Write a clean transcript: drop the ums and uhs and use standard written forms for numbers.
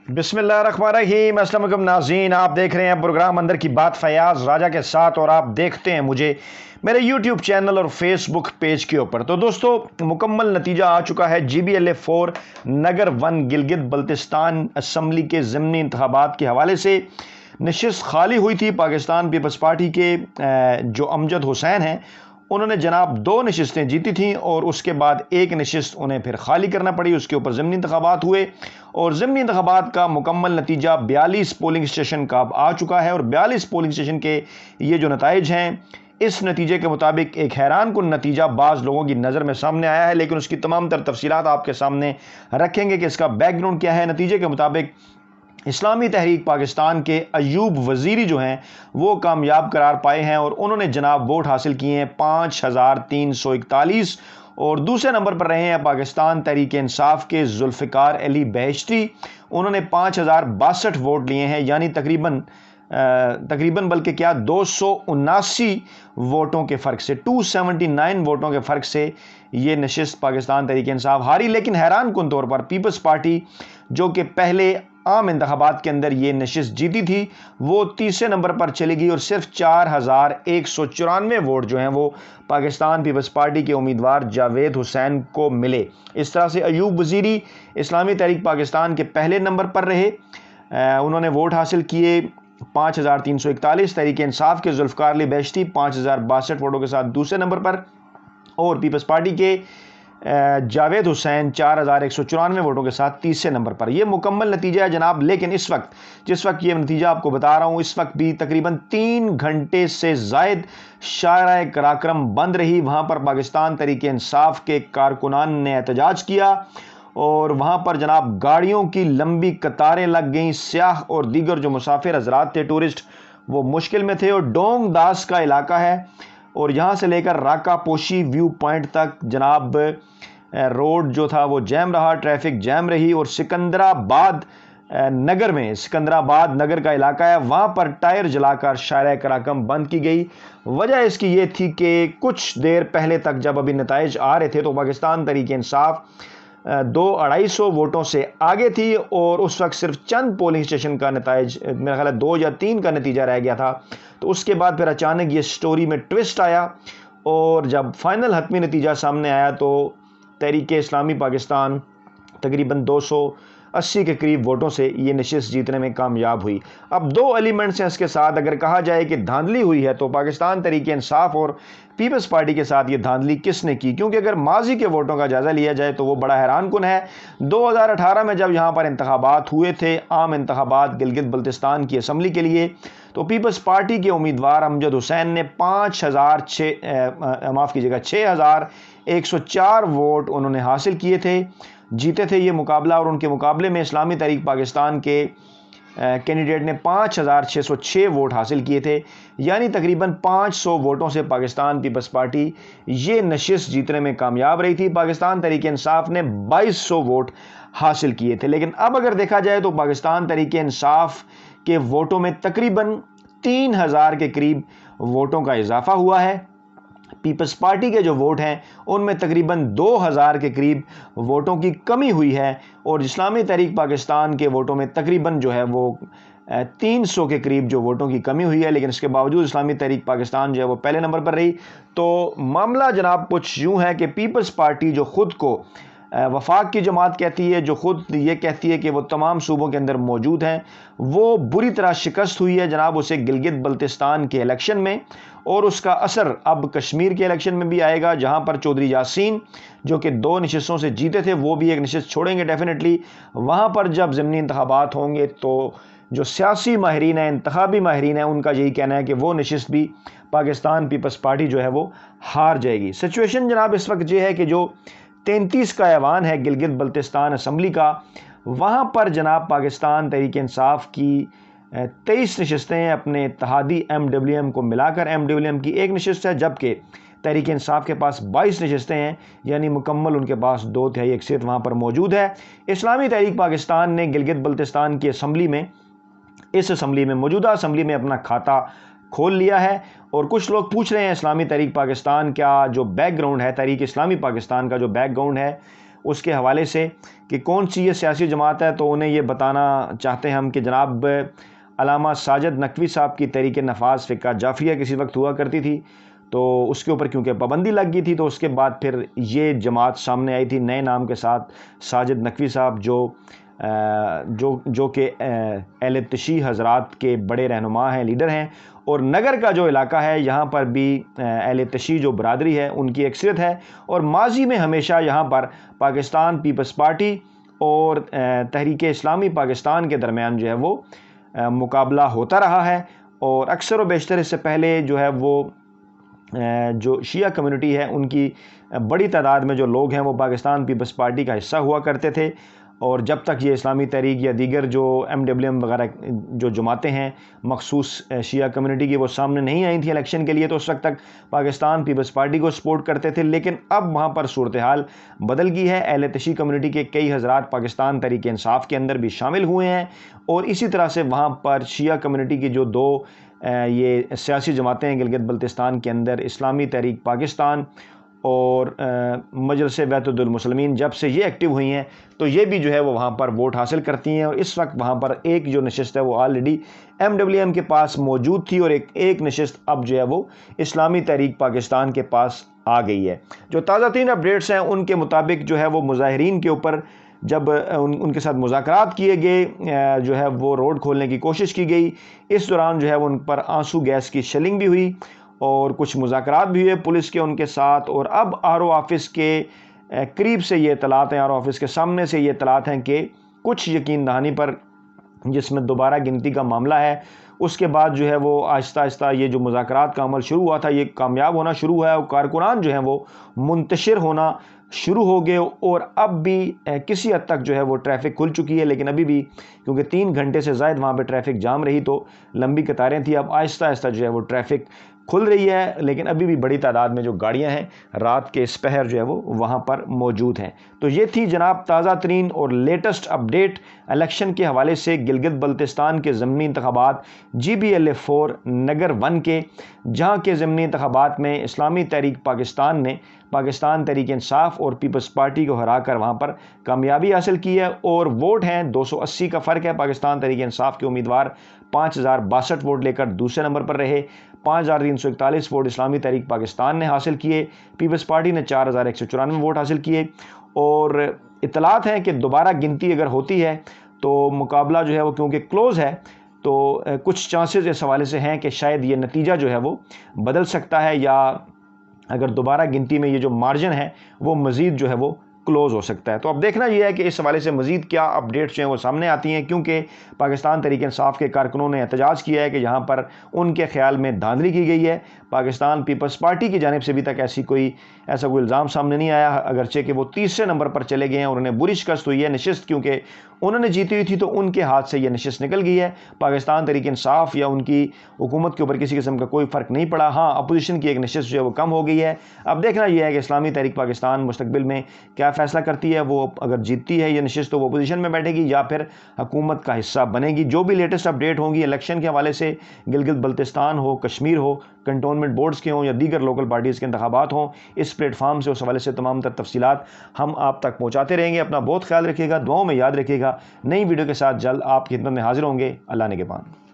بسم اللہ الرحمن الرحیم۔ السلام علیکم ناظرین، آپ دیکھ رہے ہیں پروگرام اندر کی بات فیاض راجہ کے ساتھ، اور آپ دیکھتے ہیں مجھے میرے یوٹیوب چینل اور فیس بک پیج کے اوپر۔ تو دوستو، مکمل نتیجہ آ چکا ہے GBLA-4 نگر 1 گلگت بلتستان اسمبلی کے ضمنی انتخابات کے حوالے سے نشست خالی ہوئی تھی۔ پاکستان پیپلز پارٹی کے جو امجد حسین ہیں، انہوں نے جناب 2 نشستیں جیتی تھیں، اور اس کے بعد ایک نشست انہیں پھر خالی کرنا پڑی۔ اس کے اوپر ضمنی انتخابات ہوئے، اور ضمنی انتخابات کا مکمل نتیجہ 42 پولنگ اسٹیشن کا اب آ چکا ہے، اور 42 پولنگ اسٹیشن کے یہ جو نتائج ہیں، اس نتیجے کے مطابق ایک حیران کن نتیجہ بعض لوگوں کی نظر میں سامنے آیا ہے، لیکن اس کی تمام تر تفصیلات آپ کے سامنے رکھیں گے کہ اس کا بیک گراؤنڈ کیا ہے۔ نتیجے کے مطابق اسلامی تحریک پاکستان کے ایوب وزیری جو ہیں وہ کامیاب قرار پائے ہیں، اور انہوں نے جناب ووٹ حاصل کیے ہیں 5341، اور دوسرے نمبر پر رہے ہیں پاکستان تحریک انصاف کے ذوالفقار علی بہشتی۔ انہوں نے 5062 ووٹ لیے ہیں، یعنی تقریباً بلکہ کیا 279 ووٹوں کے فرق سے، 279 ووٹوں کے فرق سے یہ نشست پاکستان تحریک انصاف ہاری۔ لیکن حیران کن طور پر پیپلز پارٹی جو کہ پہلے عام انتخابات کے اندر یہ نشست جیتی تھی، وہ تیسرے نمبر پر چلی گئی، اور صرف 4194 ووٹ جو ہیں وہ پاکستان پیپلز پارٹی کے امیدوار جاوید حسین کو ملے۔ اس طرح سے ایوب وزیری اسلامی تحریک پاکستان کے پہلے نمبر پر رہے، انہوں نے ووٹ حاصل کیے 5341۔ تحریک انصاف کے ذوالفقار علی بہشتی 5062 ووٹوں کے ساتھ دوسرے نمبر پر، اور پیپلز پارٹی کے جاوید حسین 4194 ووٹوں کے ساتھ تیسرے نمبر پر۔ یہ مکمل نتیجہ ہے جناب، لیکن جس وقت یہ نتیجہ آپ کو بتا رہا ہوں، اس وقت بھی تقریباً 3 گھنٹے سے زائد شاہراہ قراقرم بند رہی۔ وہاں پر پاکستان تحریک انصاف کے کارکنان نے احتجاج کیا، اور وہاں پر جناب گاڑیوں کی لمبی قطاریں لگ گئیں۔ سیاح اور دیگر جو مسافر حضرات تھے، ٹورسٹ، وہ مشکل میں تھے، اور ڈونگ داس کا علاقہ ہے، اور یہاں سے لے کر راکا پوشی ویو پوائنٹ تک جناب روڈ جو تھا وہ جیم رہا، ٹریفک جیم رہی، اور سکندرآباد نگر کا علاقہ ہے، وہاں پر ٹائر جلا کر شاہراہ قراقرم بند کی گئی۔ وجہ اس کی یہ تھی کہ کچھ دیر پہلے تک جب ابھی نتائج آ رہے تھے تو پاکستان تحریک انصاف 200-250 ووٹوں سے آگے تھی، اور اس وقت صرف چند پولنگ اسٹیشن کا نتائج، میرا خیال ہے 2 یا 3 کا نتیجہ رہ گیا تھا۔ تو اس کے بعد پھر اچانک یہ سٹوری میں ٹوسٹ آیا، اور جب فائنل حتمی نتیجہ سامنے آیا تو تحریک اسلامی پاکستان تقریباً 280 کے قریب ووٹوں سے یہ نشست جیتنے میں کامیاب ہوئی۔ اب 2 ایلیمنٹس ہیں اس کے ساتھ، اگر کہا جائے کہ دھاندلی ہوئی ہے تو پاکستان تحریک انصاف اور پیپلز پارٹی کے ساتھ یہ دھاندلی کس نے کی، کیونکہ اگر ماضی کے ووٹوں کا جائزہ لیا جائے تو وہ بڑا حیران کن ہے۔ 2018 میں جب یہاں پر انتخابات ہوئے تھے، عام انتخابات گلگت بلتستان کی اسمبلی کے لیے، تو پیپلز پارٹی کے امیدوار امجد حسین نے 6104 ووٹ انہوں نے حاصل کیے تھے، جیتے تھے یہ مقابلہ، اور ان کے مقابلے میں اسلامی تحریک پاکستان کے کینڈیڈیٹ نے 5606 ووٹ حاصل کیے تھے، یعنی تقریباً 500 ووٹوں سے پاکستان پیپلز پارٹی یہ نشست جیتنے میں کامیاب رہی تھی۔ پاکستان تحریک انصاف نے 2200 ووٹ حاصل کیے تھے، لیکن اب اگر دیکھا جائے تو پاکستان تحریک انصاف کے ووٹوں میں تقریباً 3000 کے قریب ووٹوں کا اضافہ ہوا ہے۔ پیپلز پارٹی کے جو ووٹ ہیں ان میں تقریباً 2000 کے قریب ووٹوں کی کمی ہوئی ہے، اور اسلامی تحریک پاکستان کے ووٹوں میں تقریباً جو ہے وہ 300 کے قریب جو ووٹوں کی کمی ہوئی ہے، لیکن اس کے باوجود اسلامی تحریک پاکستان جو ہے وہ پہلے نمبر پر رہی۔ تو معاملہ جناب کچھ یوں ہے کہ پیپلز پارٹی جو خود کو وفاق کی جماعت کہتی ہے، جو خود یہ کہتی ہے کہ وہ تمام صوبوں کے اندر موجود ہیں، وہ بری طرح شکست ہوئی ہے جناب اسے گلگت بلتستان کے الیکشن میں، اور اس کا اثر اب کشمیر کے الیکشن میں بھی آئے گا، جہاں پر چودھری یاسین جو کہ 2 نشستوں سے جیتے تھے وہ بھی ایک نشست چھوڑیں گے ڈیفینیٹلی۔ وہاں پر جب ضمنی انتخابات ہوں گے تو جو سیاسی ماہرین ہیں، انتخابی ماہرین ہیں، ان کا یہی کہنا ہے کہ وہ نشست بھی پاکستان پیپلز پارٹی جو ہے وہ ہار جائے گی۔ سچویشن جناب اس وقت یہ ہے کہ جو 33 کا ایوان ہے گلگت بلتستان اسمبلی کا، وہاں پر جناب پاکستان تحریک انصاف کی 23 نشستیں ہیں، اپنے اتحادی MWM کو ملا کر MWM کی 1 نشست ہے، جبکہ تحریک انصاف کے پاس 22 نشستیں ہیں، یعنی مکمل ان کے پاس 2/3 اکثریت وہاں پر موجود ہے۔ اسلامی تحریک پاکستان نے گلگت بلتستان کی موجودہ اسمبلی میں اپنا کھاتا کھول لیا ہے، اور کچھ لوگ پوچھ رہے ہیں اسلامی تحریک پاکستان کا جو بیک گراؤنڈ ہے، تحریک اسلامی پاکستان کا جو بیک گراؤنڈ ہے اس کے حوالے سے کہ کون سی یہ سیاسی جماعت ہے، تو انہیں یہ بتانا چاہتے ہیں ہم کہ جناب علامہ ساجد نقوی صاحب کی تحریک نفاذ فقہ جعفریہ کسی وقت ہوا کرتی تھی، تو اس کے اوپر کیونکہ پابندی لگ گئی تھی، تو اس کے بعد پھر یہ جماعت سامنے آئی تھی نئے نام کے ساتھ، ساجد نقوی صاحب جو کہ اہل تشیع حضرات کے بڑے رہنما ہیں، لیڈر ہیں، اور نگر کا جو علاقہ ہے یہاں پر بھی اہل تشیع جو برادری ہے ان کی اکثریت ہے، اور ماضی میں ہمیشہ یہاں پر پاکستان پیپلز پارٹی اور تحریک اسلامی پاکستان کے درمیان جو ہے وہ مقابلہ ہوتا رہا ہے، اور اکثر و بیشتر اس سے پہلے جو ہے وہ جو شیعہ کمیونٹی ہے ان کی بڑی تعداد میں جو لوگ ہیں وہ پاکستان پیپلز پارٹی کا حصہ ہوا کرتے تھے، اور جب تک یہ اسلامی تحریک یا دیگر جو MWM وغیرہ جو جماعتیں ہیں مخصوص شیعہ کمیونٹی کی وہ سامنے نہیں آئی تھیں الیکشن کے لیے، تو اس وقت تک پاکستان پیپلز پارٹی کو سپورٹ کرتے تھے، لیکن اب وہاں پر صورتحال بدل گئی ہے۔ اہل تشیع کمیونٹی کے کئی حضرات پاکستان تحریک انصاف کے اندر بھی شامل ہوئے ہیں، اور اسی طرح سے وہاں پر شیعہ کمیونٹی کی جو دو یہ سیاسی جماعتیں ہیں گلگت بلتستان کے اندر، اسلامی تحریک پاکستان اور مجلس وحدت المسلمین، جب سے یہ ایکٹیو ہوئی ہیں تو یہ بھی جو ہے وہ وہاں پر ووٹ حاصل کرتی ہیں، اور اس وقت وہاں پر ایک جو نشست ہے وہ آلریڈی MWM کے پاس موجود تھی، اور ایک نشست اب جو ہے وہ اسلامی تحریک پاکستان کے پاس آ گئی ہے۔ جو تازہ ترین اپڈیٹس ہیں ان کے مطابق جو ہے وہ مظاہرین کے اوپر جب ان کے ساتھ مذاکرات کیے گئے، جو ہے وہ روڈ کھولنے کی کوشش کی گئی، اس دوران جو ہے وہ ان پر آنسو گیس کی شیلنگ بھی ہوئی، اور کچھ مذاکرات بھی ہوئے پولیس کے ان کے ساتھ، اور اب RO آفس کے قریب سے یہ اطلاعات ہیں، RO آفس کے سامنے سے یہ اطلاعات ہیں کہ کچھ یقین دہانی پر جس میں دوبارہ گنتی کا معاملہ ہے، اس کے بعد جو ہے وہ آہستہ آہستہ یہ جو مذاکرات کا عمل شروع ہوا تھا یہ کامیاب ہونا شروع ہوا ہے، اور کارکنان جو ہیں وہ منتشر ہونا شروع ہو گئے، اور اب بھی کسی حد تک جو ہے وہ ٹریفک کھل چکی ہے، لیکن ابھی بھی کیونکہ 3 گھنٹے سے زائد وہاں پہ ٹریفک جام رہی تو لمبی قطاریں تھیں، اب آہستہ آہستہ جو ہے وہ ٹریفک کھل رہی ہے، لیکن ابھی بھی بڑی تعداد میں جو گاڑیاں ہیں رات کے اس پہر جو ہے وہ وہاں پر موجود ہیں۔ تو یہ تھی جناب تازہ ترین اور لیٹسٹ اپڈیٹ الیکشن کے حوالے سے گلگت بلتستان کے ضمنی انتخابات GBLA 4 نگر 1 کے، جہاں کے ضمنی انتخابات میں اسلامی تحریک پاکستان نے پاکستان تحریک انصاف اور پیپلز پارٹی کو ہرا کر وہاں پر کامیابی حاصل کی ہے، اور ووٹ ہیں 280 کا فرق ہے۔ پاکستان تحریک انصاف کے امیدوار 5062 ووٹ لے کر دوسرے نمبر پر رہے، 5341 ووٹ اسلامی تحریک پاکستان نے حاصل کیے، پیپلز پارٹی نے 4194 ووٹ حاصل کیے، اور اطلاعات ہیں کہ دوبارہ گنتی اگر ہوتی ہے تو مقابلہ جو ہے وہ کیونکہ کلوز ہے تو کچھ چانسز اس حوالے سے ہیں کہ شاید یہ نتیجہ جو ہے وہ بدل سکتا ہے، یا اگر دوبارہ گنتی میں یہ جو مارجن ہے وہ مزید جو ہے وہ کلوز ہو سکتا ہے۔ تو اب دیکھنا یہ ہے کہ اس حوالے سے مزید کیا اپڈیٹس جو ہیں وہ سامنے آتی ہیں، کیونکہ پاکستان تحریک انصاف کے کارکنوں نے احتجاج کیا ہے کہ یہاں پر ان کے خیال میں دھاندلی کی گئی ہے۔ پاکستان پیپلز پارٹی کی جانب سے ابھی تک ایسا کوئی الزام سامنے نہیں آیا، اگرچہ کہ وہ تیسرے نمبر پر چلے گئے ہیں اور انہیں بری شکست ہوئی ہے نشست، کیونکہ انہوں نے جیتی ہوئی تھی تو ان کے ہاتھ سے یہ نشست نکل گئی ہے۔ پاکستان تحریک انصاف یا ان کی حکومت کے اوپر کسی قسم کا کوئی فرق نہیں پڑا، ہاں اپوزیشن کی ایک نشست جو ہے وہ کم ہو گئی ہے۔ اب دیکھنا یہ ہے کہ اسلامی تحریک پاکستان مستقبل میں کیا فیصلہ کرتی ہے، وہ اگر جیتتی ہے یہ نشست تو وہ اپوزیشن میں بیٹھے گی یا پھر حکومت کا حصہ بنے گی۔ جو بھی لیٹسٹ اپڈیٹ ہوں گی الیکشن کے حوالے سے، گلگت بلتستان ہو، کشمیر ہو، کنٹونمنٹ بورڈز کے ہوں یا دیگر لوکل پارٹیز کے انتخابات ہوں، اس پلیٹ فارم سے اس حوالے سے تمام تر تفصیلات ہم آپ تک پہنچاتے رہیں گے۔ اپنا بہت خیال رکھیے گا، دعاؤں میں یاد رکھیے گا۔ نئی ویڈیو کے ساتھ جلد آپ کی خدمت میں حاضر ہوں گے۔ اللہ نگہبان۔